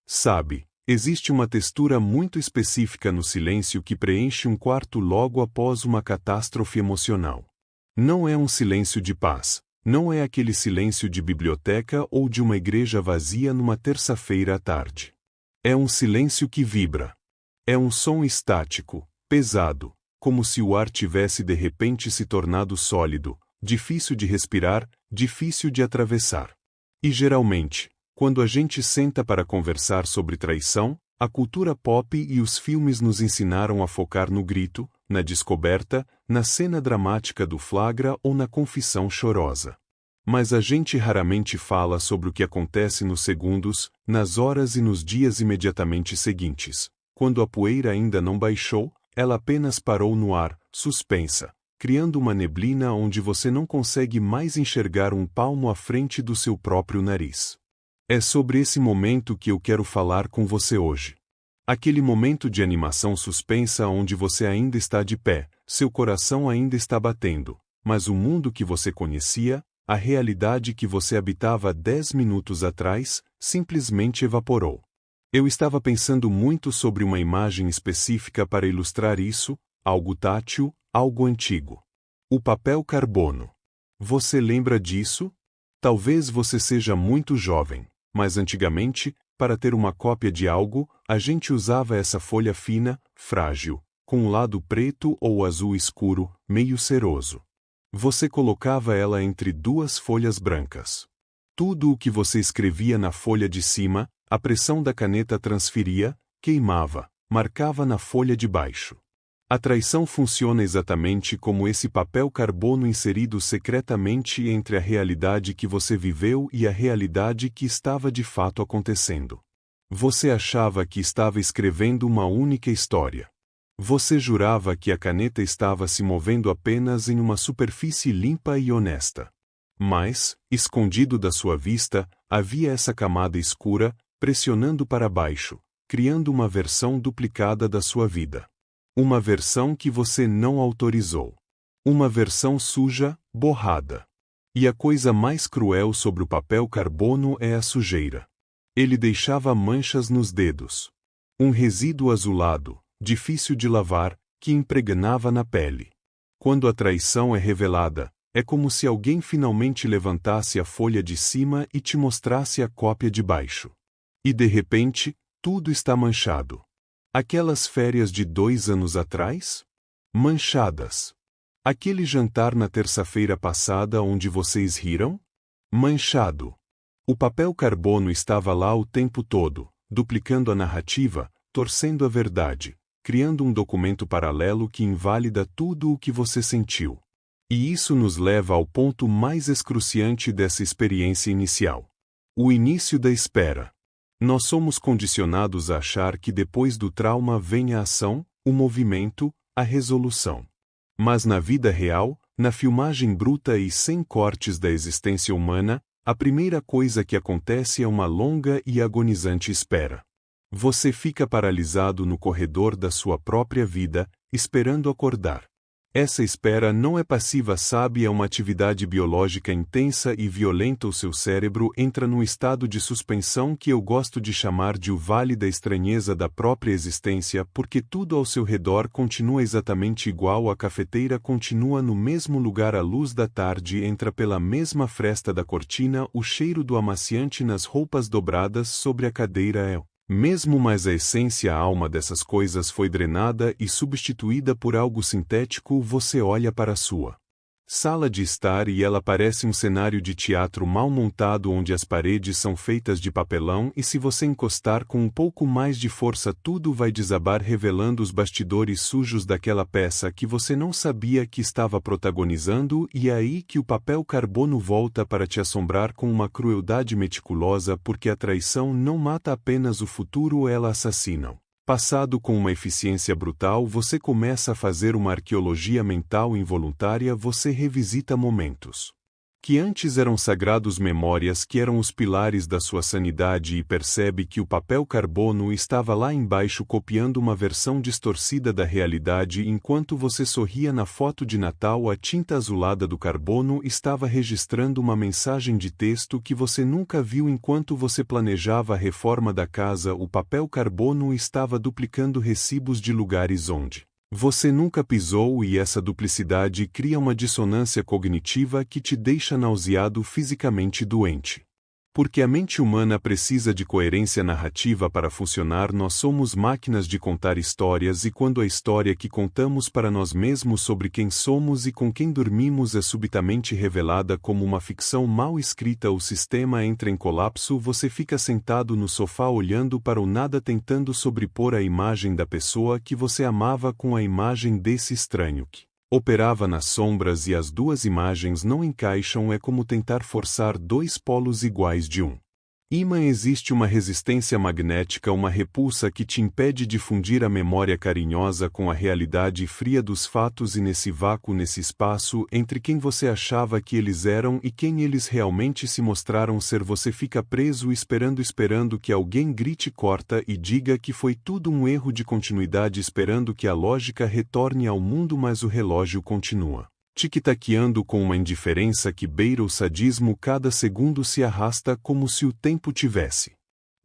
Sabe, existe uma textura muito específica no silêncio que preenche um quarto logo após uma catástrofe emocional. Não é um silêncio de paz, não é aquele silêncio de biblioteca ou de uma igreja vazia numa terça-feira à tarde. É um silêncio que vibra. É um som estático, pesado, como se o ar tivesse de repente se tornado sólido, difícil de respirar, difícil de atravessar. E geralmente, quando a gente senta para conversar sobre traição, a cultura pop e os filmes nos ensinaram a focar no grito, na descoberta, na cena dramática do flagra ou na confissão chorosa. Mas a gente raramente fala sobre o que acontece nos segundos, nas horas e nos dias imediatamente seguintes. Quando a poeira ainda não baixou, ela apenas parou no ar, suspensa, criando uma neblina onde você não consegue mais enxergar um palmo à frente do seu próprio nariz. É sobre esse momento que eu quero falar com você hoje. Aquele momento de animação suspensa onde você ainda está de pé, seu coração ainda está batendo, mas o mundo que você conhecia, a realidade que você habitava 10 minutos atrás, simplesmente evaporou. Eu estava pensando muito sobre uma imagem específica para ilustrar isso, algo tátil, algo antigo. O papel carbono. Você lembra disso? Talvez você seja muito jovem, mas antigamente, para ter uma cópia de algo, a gente usava essa folha fina, frágil, com um lado preto ou azul escuro, meio ceroso. Você colocava ela entre duas folhas brancas. Tudo o que você escrevia na folha de cima, a pressão da caneta transferia, queimava, marcava na folha de baixo. A traição funciona exatamente como esse papel carbono inserido secretamente entre a realidade que você viveu e a realidade que estava de fato acontecendo. Você achava que estava escrevendo uma única história. Você jurava que a caneta estava se movendo apenas em uma superfície limpa e honesta. Mas, escondido da sua vista, havia essa camada escura, pressionando para baixo, criando uma versão duplicada da sua vida. Uma versão que você não autorizou. Uma versão suja, borrada. E a coisa mais cruel sobre o papel carbono é a sujeira. Ele deixava manchas nos dedos. Um resíduo azulado, difícil de lavar, que impregnava na pele. Quando a traição é revelada, é como se alguém finalmente levantasse a folha de cima e te mostrasse a cópia de baixo. E de repente, tudo está manchado. Aquelas férias de 2 anos atrás? Manchadas. Aquele jantar na terça-feira passada onde vocês riram? Manchado. O papel carbono estava lá o tempo todo, duplicando a narrativa, torcendo a verdade, criando um documento paralelo que invalida tudo o que você sentiu. E isso nos leva ao ponto mais excruciante dessa experiência inicial. O início da espera. Nós somos condicionados a achar que depois do trauma vem a ação, o movimento, a resolução. Mas na vida real, na filmagem bruta e sem cortes da existência humana, a primeira coisa que acontece é uma longa e agonizante espera. Você fica paralisado no corredor da sua própria vida, esperando acordar. Essa espera não é passiva, sabe? É uma atividade biológica intensa e violenta. O seu cérebro entra num estado de suspensão que eu gosto de chamar de o vale da estranheza da própria existência, porque tudo ao seu redor continua exatamente igual, a cafeteira continua no mesmo lugar, a luz da tarde entra pela mesma fresta da cortina, o cheiro do amaciante nas roupas dobradas sobre a cadeira é o mesmo, mas a essência, a alma dessas coisas foi drenada e substituída por algo sintético. Você olha para a sua sala de estar e ela parece um cenário de teatro mal montado onde as paredes são feitas de papelão e se você encostar com um pouco mais de força tudo vai desabar, revelando os bastidores sujos daquela peça que você não sabia que estava protagonizando, e é aí que o papel carbono volta para te assombrar com uma crueldade meticulosa, porque a traição não mata apenas o futuro, ela assassina. Passado com uma eficiência brutal, você começa a fazer uma arqueologia mental involuntária, você revisita momentos que antes eram sagrados memórias que eram os pilares da sua sanidade, e percebe que o papel carbono estava lá embaixo copiando uma versão distorcida da realidade. Enquanto você sorria na foto de Natal, a tinta azulada do carbono estava registrando uma mensagem de texto que você nunca viu. Enquanto você planejava a reforma da casa, o papel carbono estava duplicando recibos de lugares onde você nunca pisou, e essa duplicidade cria uma dissonância cognitiva que te deixa nauseado, fisicamente doente. Porque a mente humana precisa de coerência narrativa para funcionar. Nós somos máquinas de contar histórias, e quando a história que contamos para nós mesmos sobre quem somos e com quem dormimos é subitamente revelada como uma ficção mal escrita, o sistema entra em colapso. Você fica sentado no sofá olhando para o nada, tentando sobrepor a imagem da pessoa que você amava com a imagem desse estranho que operava nas sombras, e as duas imagens não encaixam. É como tentar forçar dois polos iguais de um ímã. Existe uma resistência magnética, uma repulsa que te impede de fundir a memória carinhosa com a realidade fria dos fatos, e nesse vácuo, nesse espaço entre quem você achava que eles eram e quem eles realmente se mostraram ser, você fica preso, esperando que alguém grite, corta e diga que foi tudo um erro de continuidade, esperando que a lógica retorne ao mundo, mas o relógio continua tic-taqueando com uma indiferença que beira o sadismo. Cada segundo se arrasta como se o tempo tivesse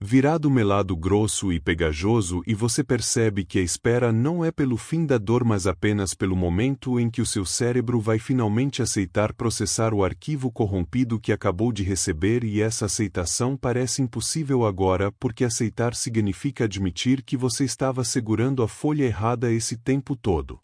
virado melado, grosso e pegajoso, e você percebe que a espera não é pelo fim da dor, mas apenas pelo momento em que o seu cérebro vai finalmente aceitar processar o arquivo corrompido que acabou de receber. E essa aceitação parece impossível agora, porque aceitar significa admitir que você estava segurando a folha errada esse tempo todo.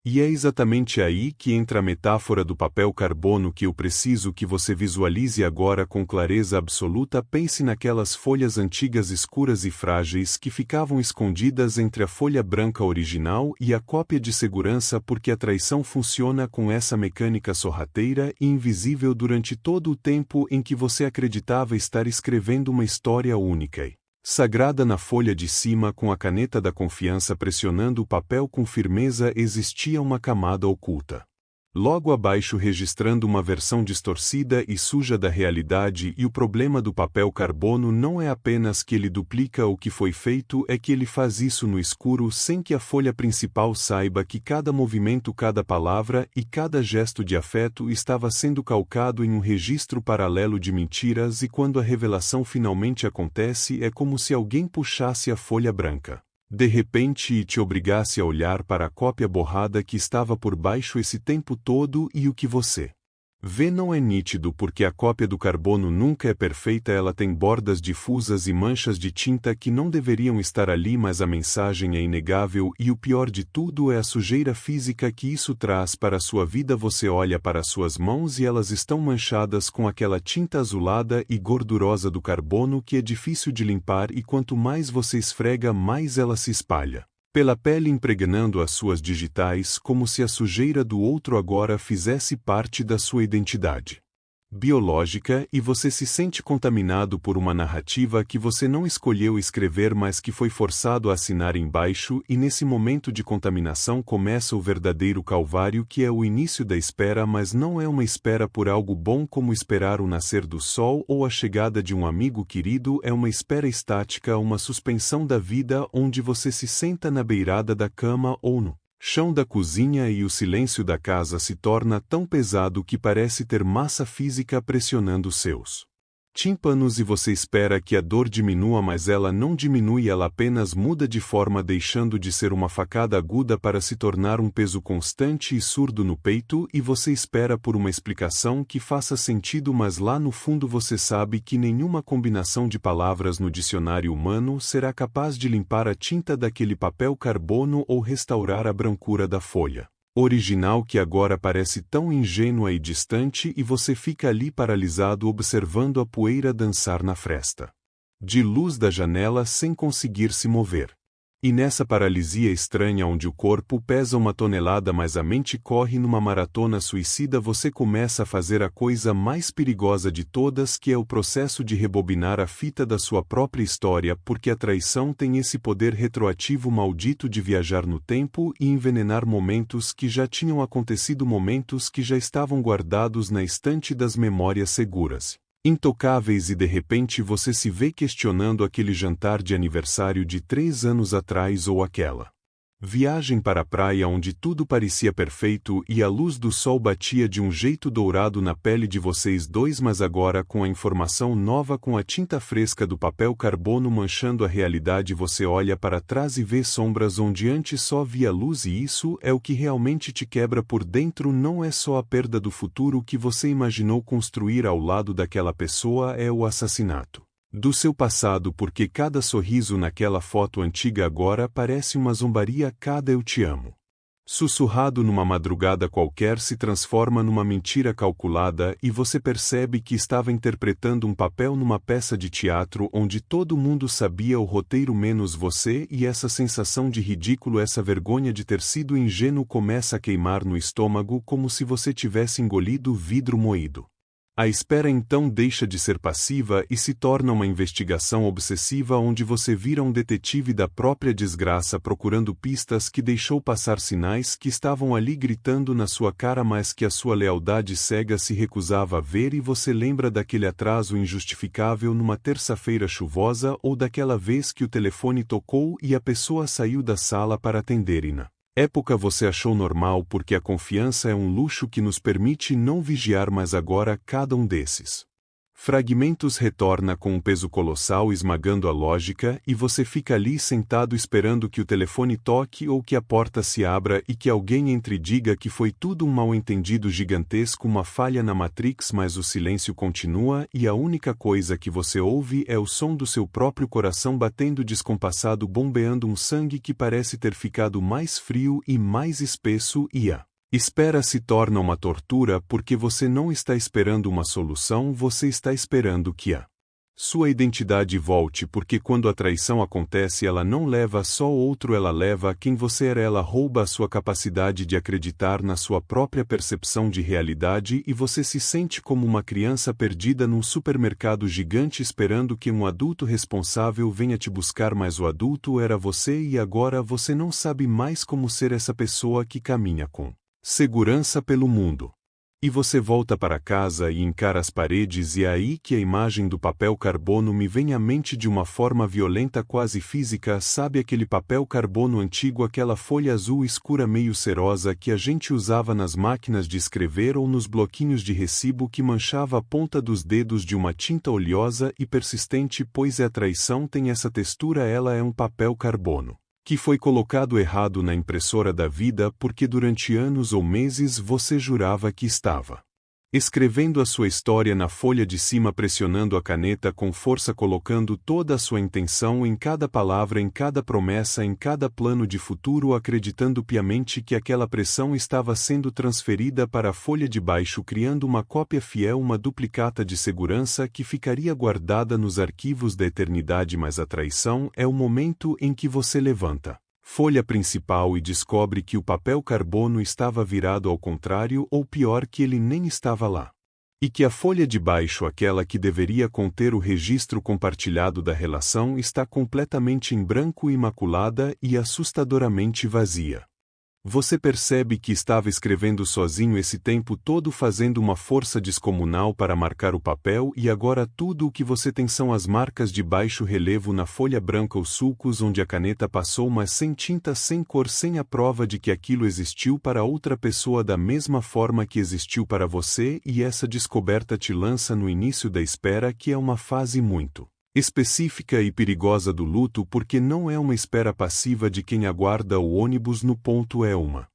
E é exatamente aí que entra a metáfora do papel carbono que eu preciso que você visualize agora com clareza absoluta. Pense naquelas folhas antigas, escuras e frágeis que ficavam escondidas entre a folha branca original e a cópia de segurança, porque a traição funciona com essa mecânica sorrateira e invisível durante todo o tempo em que você acreditava estar escrevendo uma história única e sagrada. Na folha de cima, com a caneta da confiança pressionando o papel com firmeza, existia uma camada oculta logo abaixo, registrando uma versão distorcida e suja da realidade. E o problema do papel carbono não é apenas que ele duplica o que foi feito, é que ele faz isso no escuro, sem que a folha principal saiba que cada movimento, cada palavra e cada gesto de afeto estava sendo calcado em um registro paralelo de mentiras. E quando a revelação finalmente acontece, é como se alguém puxasse a folha branca de repente e te obrigasse a olhar para a cópia borrada que estava por baixo esse tempo todo. E o que você vê não é nítido, porque a cópia do carbono nunca é perfeita. Ela tem bordas difusas e manchas de tinta que não deveriam estar ali, mas a mensagem é inegável. E o pior de tudo é a sujeira física que isso traz para a sua vida. Você olha para suas mãos e elas estão manchadas com aquela tinta azulada e gordurosa do carbono que é difícil de limpar, e quanto mais você esfrega, mais ela se espalha pela pele, impregnando as suas digitais, como se a sujeira do outro agora fizesse parte da sua identidade biológica, e você se sente contaminado por uma narrativa que você não escolheu escrever, mas que foi forçado a assinar embaixo. E nesse momento de contaminação começa o verdadeiro calvário, que é o início da espera, mas não é uma espera por algo bom como esperar o nascer do sol ou a chegada de um amigo querido. É uma espera estática, uma suspensão da vida, onde você se senta na beirada da cama ou no chão da cozinha, e o silêncio da casa se torna tão pesado que parece ter massa física pressionando seus tímpanos, e você espera que a dor diminua, mas ela não diminui, ela apenas muda de forma, deixando de ser uma facada aguda para se tornar um peso constante e surdo no peito. E você espera por uma explicação que faça sentido, mas lá no fundo você sabe que nenhuma combinação de palavras no dicionário humano será capaz de limpar a tinta daquele papel carbono ou restaurar a brancura da folha original, que agora parece tão ingênua e distante, e você fica ali paralisado observando a poeira dançar na fresta de luz da janela sem conseguir se mover. E nessa paralisia estranha onde o corpo pesa 1 tonelada mas a mente corre numa maratona suicida, você começa a fazer a coisa mais perigosa de todas, que é o processo de rebobinar a fita da sua própria história, porque a traição tem esse poder retroativo maldito de viajar no tempo e envenenar momentos que já tinham acontecido, momentos que já estavam guardados na estante das memórias seguras, intocáveis, e de repente você se vê questionando aquele jantar de aniversário de 3 anos atrás ou aquela viagem para a praia onde tudo parecia perfeito e a luz do sol batia de um jeito dourado na pele de vocês dois, mas agora com a informação nova, com a tinta fresca do papel carbono manchando a realidade, você olha para trás e vê sombras onde antes só via luz, e isso é o que realmente te quebra por dentro. Não é só a perda do futuro que você imaginou construir ao lado daquela pessoa, é o assassinato do seu passado, porque cada sorriso naquela foto antiga agora parece uma zombaria, cada eu te amo sussurrado numa madrugada qualquer se transforma numa mentira calculada, e você percebe que estava interpretando um papel numa peça de teatro onde todo mundo sabia o roteiro menos você, e essa sensação de ridículo, essa vergonha de ter sido ingênuo começa a queimar no estômago como se você tivesse engolido vidro moído. A espera então deixa de ser passiva e se torna uma investigação obsessiva onde você vira um detetive da própria desgraça, procurando pistas que deixou passar, sinais que estavam ali gritando na sua cara, mas que a sua lealdade cega se recusava a ver. E você lembra daquele atraso injustificável numa terça-feira chuvosa, ou daquela vez que o telefone tocou e a pessoa saiu da sala para atender, e na época você achou normal porque a confiança é um luxo que nos permite não vigiar, mas agora cada um desses fragmentos retorna com um peso colossal esmagando a lógica, e você fica ali sentado esperando que o telefone toque ou que a porta se abra e que alguém entre e diga que foi tudo um mal-entendido gigantesco, uma falha na Matrix, mas o silêncio continua e a única coisa que você ouve é o som do seu próprio coração batendo descompassado, bombeando um sangue que parece ter ficado mais frio e mais espesso, e a espera se torna uma tortura porque você não está esperando uma solução, você está esperando que a sua identidade volte, porque quando a traição acontece ela não leva só outro, ela leva quem você era, ela rouba a sua capacidade de acreditar na sua própria percepção de realidade, e você se sente como uma criança perdida num supermercado gigante esperando que um adulto responsável venha te buscar, mas o adulto era você e agora você não sabe mais como ser essa pessoa que caminha com segurança pelo mundo. E você volta para casa e encara as paredes, e é aí que a imagem do papel carbono me vem à mente de uma forma violenta, quase física. Sabe aquele papel carbono antigo, aquela folha azul escura meio cerosa que a gente usava nas máquinas de escrever ou nos bloquinhos de recibo, que manchava a ponta dos dedos de uma tinta oleosa e persistente? Pois é, a traição tem essa textura, ela é um papel carbono que foi colocado errado na impressora da vida, porque durante anos ou meses você jurava que estava escrevendo a sua história na folha de cima, pressionando a caneta com força, colocando toda a sua intenção em cada palavra, em cada promessa, em cada plano de futuro, acreditando piamente que aquela pressão estava sendo transferida para a folha de baixo, criando uma cópia fiel, uma duplicata de segurança que ficaria guardada nos arquivos da eternidade. Mas a traição é o momento em que você levanta folha principal e descobre que o papel carbono estava virado ao contrário, ou pior, que ele nem estava lá. E que a folha de baixo, aquela que deveria conter o registro compartilhado da relação, está completamente em branco, imaculada e assustadoramente vazia. Você percebe que estava escrevendo sozinho esse tempo todo, fazendo uma força descomunal para marcar o papel, e agora tudo o que você tem são as marcas de baixo relevo na folha branca, os sulcos onde a caneta passou, mas sem tinta, sem cor, sem a prova de que aquilo existiu para outra pessoa da mesma forma que existiu para você. E essa descoberta te lança no início da espera, que é uma fase muito específica e perigosa do luto, porque não é uma espera passiva de quem aguarda o ônibus no ponto, é uma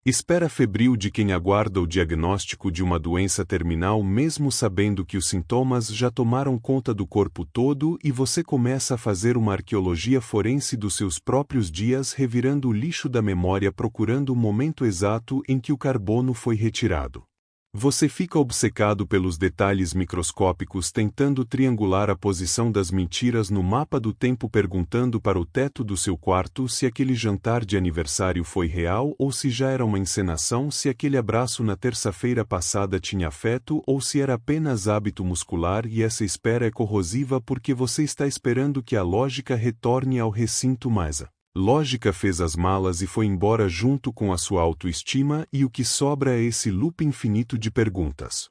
espera febril de quem aguarda o diagnóstico de uma doença terminal, mesmo sabendo que os sintomas já tomaram conta do corpo todo, e você começa a fazer uma arqueologia forense dos seus próprios dias, revirando o lixo da memória, procurando o momento exato em que o carbono foi retirado. Você fica obcecado pelos detalhes microscópicos tentando triangular a posição das mentiras no mapa do tempo, perguntando para o teto do seu quarto se aquele jantar de aniversário foi real ou se já era uma encenação, se aquele abraço na terça-feira passada tinha afeto ou se era apenas hábito muscular, e essa espera é corrosiva porque você está esperando que a lógica retorne ao recinto, mas a lógica fez as malas e foi embora junto com a sua autoestima, e o que sobra é esse loop infinito de perguntas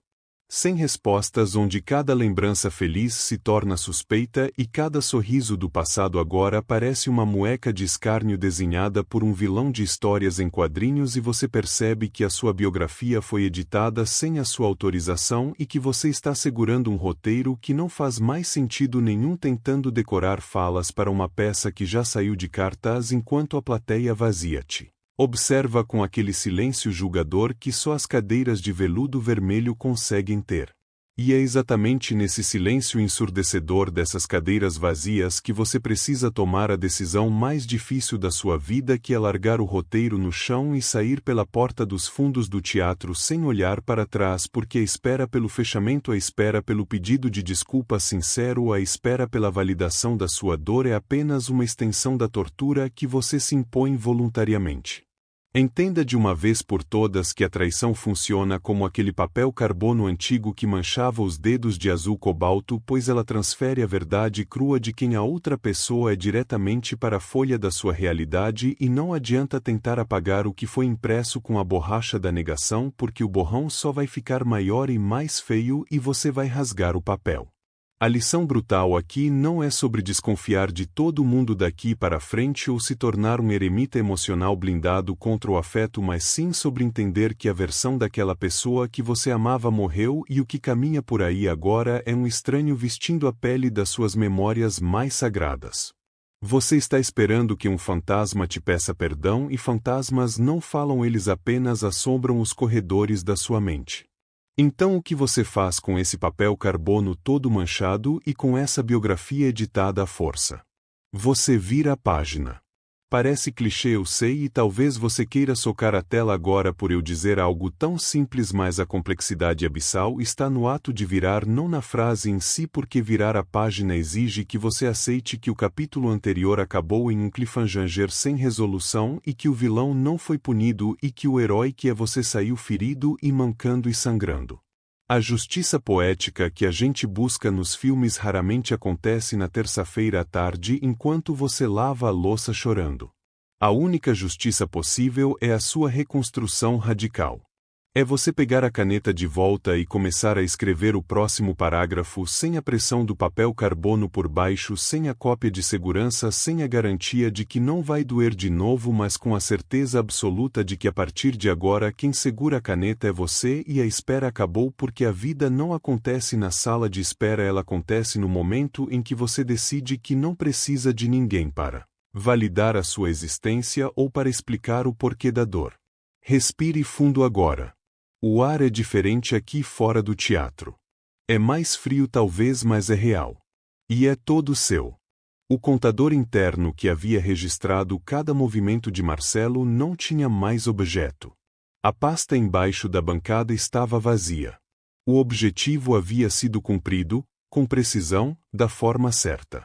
sem respostas, onde cada lembrança feliz se torna suspeita e cada sorriso do passado agora parece uma mueca de escárnio desenhada por um vilão de histórias em quadrinhos, e você percebe que a sua biografia foi editada sem a sua autorização e que você está segurando um roteiro que não faz mais sentido nenhum, tentando decorar falas para uma peça que já saiu de cartaz, enquanto a plateia vazia-te observa com aquele silêncio julgador que só as cadeiras de veludo vermelho conseguem ter. E é exatamente nesse silêncio ensurdecedor dessas cadeiras vazias que você precisa tomar a decisão mais difícil da sua vida, que é largar o roteiro no chão e sair pela porta dos fundos do teatro sem olhar para trás, porque a espera pelo fechamento, a espera pelo pedido de desculpa sincero, a espera pela validação da sua dor é apenas uma extensão da tortura que você se impõe voluntariamente. Entenda de uma vez por todas que a traição funciona como aquele papel carbono antigo que manchava os dedos de azul cobalto, pois ela transfere a verdade crua de quem a outra pessoa é diretamente para a folha da sua realidade, e não adianta tentar apagar o que foi impresso com a borracha da negação, porque o borrão só vai ficar maior e mais feio e você vai rasgar o papel. A lição brutal aqui não é sobre desconfiar de todo mundo daqui para frente ou se tornar um eremita emocional blindado contra o afeto, mas sim sobre entender que a versão daquela pessoa que você amava morreu, e o que caminha por aí agora é um estranho vestindo a pele das suas memórias mais sagradas. Você está esperando que um fantasma te peça perdão, e fantasmas não falam, eles apenas assombram os corredores da sua mente. Então o que você faz com esse papel carbono todo manchado e com essa biografia editada à força? Você vira a página. Parece clichê, eu sei, e talvez você queira socar a tela agora por eu dizer algo tão simples, mas a complexidade abissal está no ato de virar, não na frase em si, porque virar a página exige que você aceite que o capítulo anterior acabou em um cliffhanger sem resolução e que o vilão não foi punido e que o herói que é você saiu ferido e mancando e sangrando. A justiça poética que a gente busca nos filmes raramente acontece na terça-feira à tarde enquanto você lava a louça chorando. A única justiça possível é a sua reconstrução radical. É você pegar a caneta de volta e começar a escrever o próximo parágrafo sem a pressão do papel carbono por baixo, sem a cópia de segurança, sem a garantia de que não vai doer de novo, mas com a certeza absoluta de que a partir de agora quem segura a caneta é você, e a espera acabou, porque a vida não acontece na sala de espera, ela acontece no momento em que você decide que não precisa de ninguém para validar a sua existência ou para explicar o porquê da dor. Respire fundo agora. O ar é diferente aqui fora do teatro. É mais frio talvez, mas é real. E é todo seu. O contador interno que havia registrado cada movimento de Marcelo não tinha mais objeto. A pasta embaixo da bancada estava vazia. O objetivo havia sido cumprido, com precisão, da forma certa.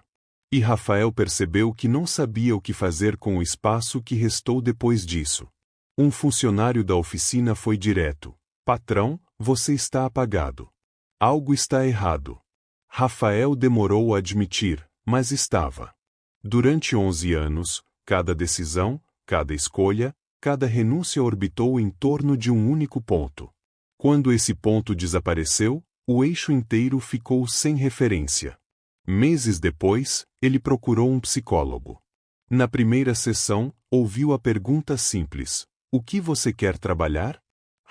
E Rafael percebeu que não sabia o que fazer com o espaço que restou depois disso. Um funcionário da oficina foi direto. Patrão, você está apagado. Algo está errado. Rafael demorou a admitir, mas estava. Durante 11 anos, cada decisão, cada escolha, cada renúncia orbitou em torno de um único ponto. Quando esse ponto desapareceu, o eixo inteiro ficou sem referência. Meses depois, ele procurou um psicólogo. Na primeira sessão, ouviu a pergunta simples: o que você quer trabalhar?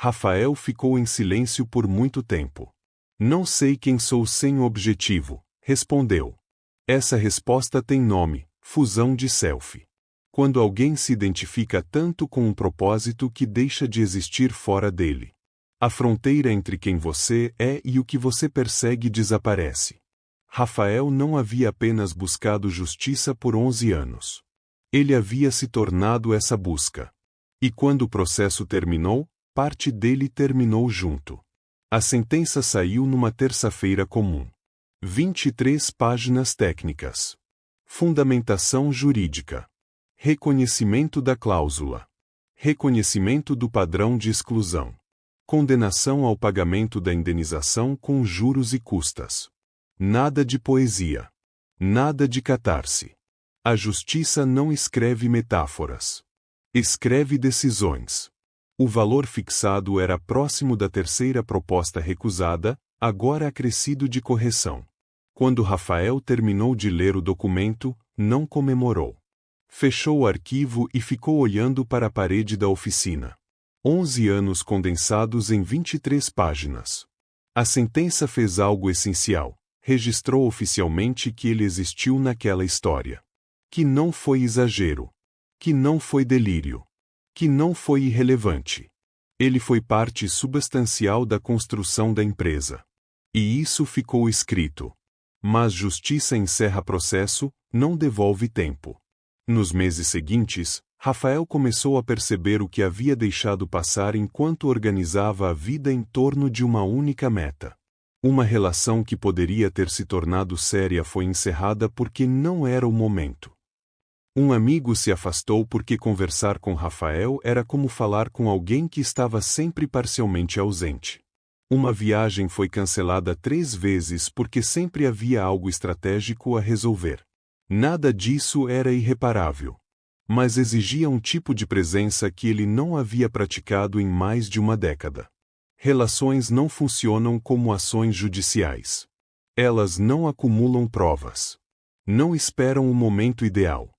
Rafael ficou em silêncio por muito tempo. Não sei quem sou sem objetivo, respondeu. Essa resposta tem nome: fusão de selfie. Quando alguém se identifica tanto com um propósito que deixa de existir fora dele. A fronteira entre quem você é e o que você persegue desaparece. Rafael não havia apenas buscado justiça por 11 anos. Ele havia se tornado essa busca. E quando o processo terminou, parte dele terminou junto. A sentença saiu numa terça-feira comum. 23 páginas técnicas. Fundamentação jurídica. Reconhecimento da cláusula. Reconhecimento do padrão de exclusão. Condenação ao pagamento da indenização com juros e custas. Nada de poesia. Nada de catarse. A justiça não escreve metáforas. Escreve decisões. O valor fixado era próximo da terceira proposta recusada, agora acrescido de correção. Quando Rafael terminou de ler o documento, não comemorou. Fechou o arquivo e ficou olhando para a parede da oficina. 11 anos condensados em 23 páginas. A sentença fez algo essencial. Registrou oficialmente que ele existiu naquela história. Que não foi exagero. Que não foi delírio. Que não foi irrelevante. Ele foi parte substancial da construção da empresa. E isso ficou escrito. Mas justiça encerra processo, não devolve tempo. Nos meses seguintes, Rafael começou a perceber o que havia deixado passar enquanto organizava a vida em torno de uma única meta. Uma relação que poderia ter se tornado séria foi encerrada porque não era o momento. Um amigo se afastou porque conversar com Rafael era como falar com alguém que estava sempre parcialmente ausente. Uma viagem foi cancelada 3 vezes porque sempre havia algo estratégico a resolver. Nada disso era irreparável. Mas exigia um tipo de presença que ele não havia praticado em mais de uma década. Relações não funcionam como ações judiciais. Elas não acumulam provas. Não esperam o momento ideal.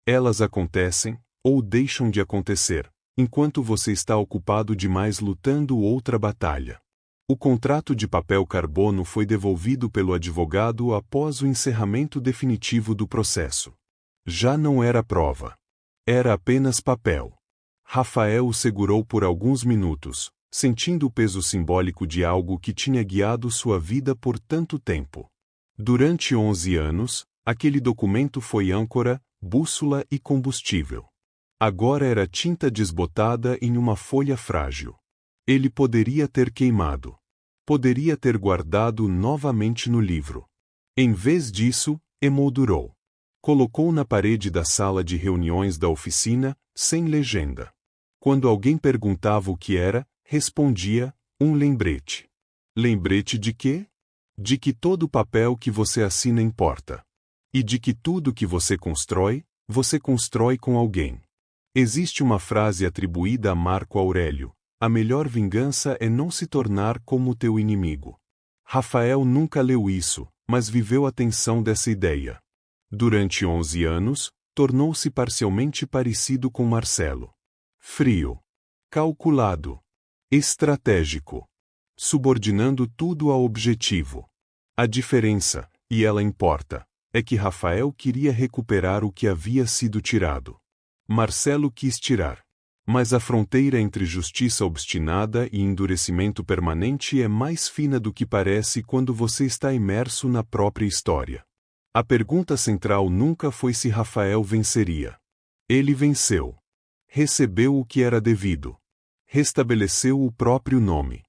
Elas acontecem, ou deixam de acontecer, enquanto você está ocupado demais lutando outra batalha. O contrato de papel carbono foi devolvido pelo advogado após o encerramento definitivo do processo. Já não era prova. Era apenas papel. Rafael o segurou por alguns minutos, sentindo o peso simbólico de algo que tinha guiado sua vida por tanto tempo. Durante 11 anos, aquele documento foi âncora, bússola e combustível. Agora era tinta desbotada em uma folha frágil. Ele poderia ter queimado. Poderia ter guardado novamente no livro. Em vez disso, emoldurou. Colocou na parede da sala de reuniões da oficina, sem legenda. Quando alguém perguntava o que era, respondia, um lembrete. Lembrete de quê? De que todo papel que você assina importa. E de que tudo que você constrói com alguém. Existe uma frase atribuída a Marco Aurélio: a melhor vingança é não se tornar como o teu inimigo. Rafael nunca leu isso, mas viveu a tensão dessa ideia. Durante 11 anos, tornou-se parcialmente parecido com Marcelo. Frio. Calculado. Estratégico. Subordinando tudo ao objetivo. A diferença, e ela importa, é que Rafael queria recuperar o que havia sido tirado. Marcelo quis tirar. Mas a fronteira entre justiça obstinada e endurecimento permanente é mais fina do que parece quando você está imerso na própria história. A pergunta central nunca foi se Rafael venceria. Ele venceu. Recebeu o que era devido. Restabeleceu o próprio nome.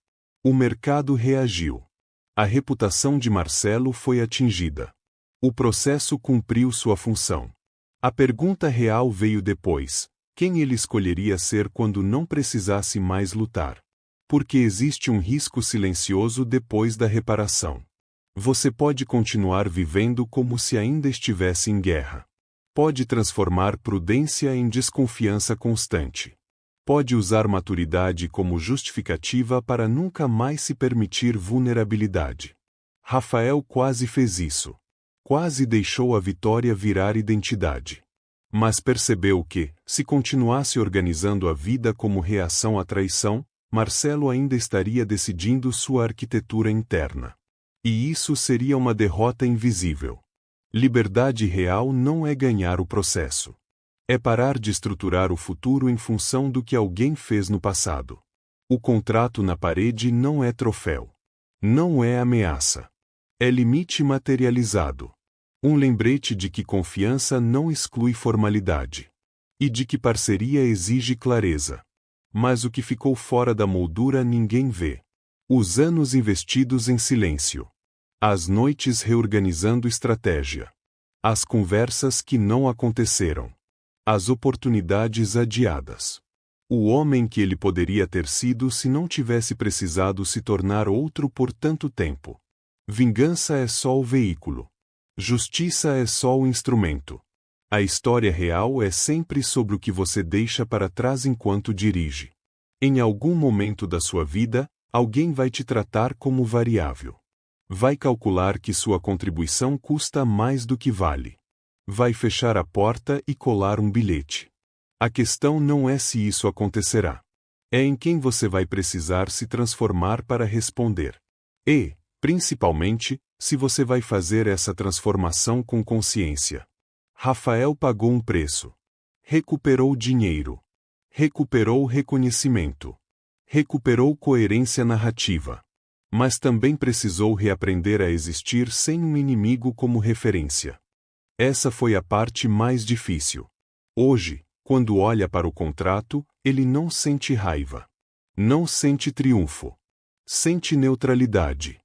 O mercado reagiu. A reputação de Marcelo foi atingida. O processo cumpriu sua função. A pergunta real veio depois: quem ele escolheria ser quando não precisasse mais lutar? Porque existe um risco silencioso depois da reparação. Você pode continuar vivendo como se ainda estivesse em guerra. Pode transformar prudência em desconfiança constante. Pode usar maturidade como justificativa para nunca mais se permitir vulnerabilidade. Rafael quase fez isso. Quase deixou a vitória virar identidade. Mas percebeu que, se continuasse organizando a vida como reação à traição, Marcelo ainda estaria decidindo sua arquitetura interna. E isso seria uma derrota invisível. Liberdade real não é ganhar o processo. É parar de estruturar o futuro em função do que alguém fez no passado. O contrato na parede não é troféu. Não é ameaça. É limite materializado. Um lembrete de que confiança não exclui formalidade. E de que parceria exige clareza. Mas o que ficou fora da moldura ninguém vê. Os anos investidos em silêncio. As noites reorganizando estratégia. As conversas que não aconteceram. As oportunidades adiadas. O homem que ele poderia ter sido se não tivesse precisado se tornar outro por tanto tempo. Vingança é só o veículo. Justiça é só o instrumento. A história real é sempre sobre o que você deixa para trás enquanto dirige. Em algum momento da sua vida, alguém vai te tratar como variável. Vai calcular que sua contribuição custa mais do que vale. Vai fechar a porta e colar um bilhete. A questão não é se isso acontecerá. É em quem você vai precisar se transformar para responder. E, principalmente, se você vai fazer essa transformação com consciência. Rafael pagou um preço. Recuperou dinheiro. Recuperou reconhecimento. Recuperou coerência narrativa. Mas também precisou reaprender a existir sem um inimigo como referência. Essa foi a parte mais difícil. Hoje, quando olha para o contrato, ele não sente raiva. Não sente triunfo. Sente neutralidade.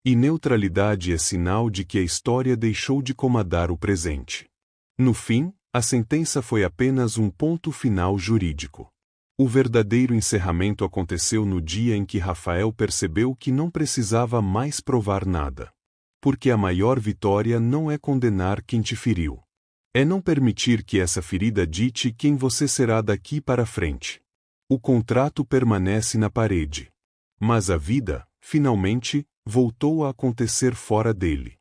E neutralidade é sinal de que a história deixou de comandar o presente. No fim, a sentença foi apenas um ponto final jurídico. O verdadeiro encerramento aconteceu no dia em que Rafael percebeu que não precisava mais provar nada. Porque a maior vitória não é condenar quem te feriu. É não permitir que essa ferida dite quem você será daqui para frente. O contrato permanece na parede. Mas a vida, finalmente, voltou a acontecer fora dele.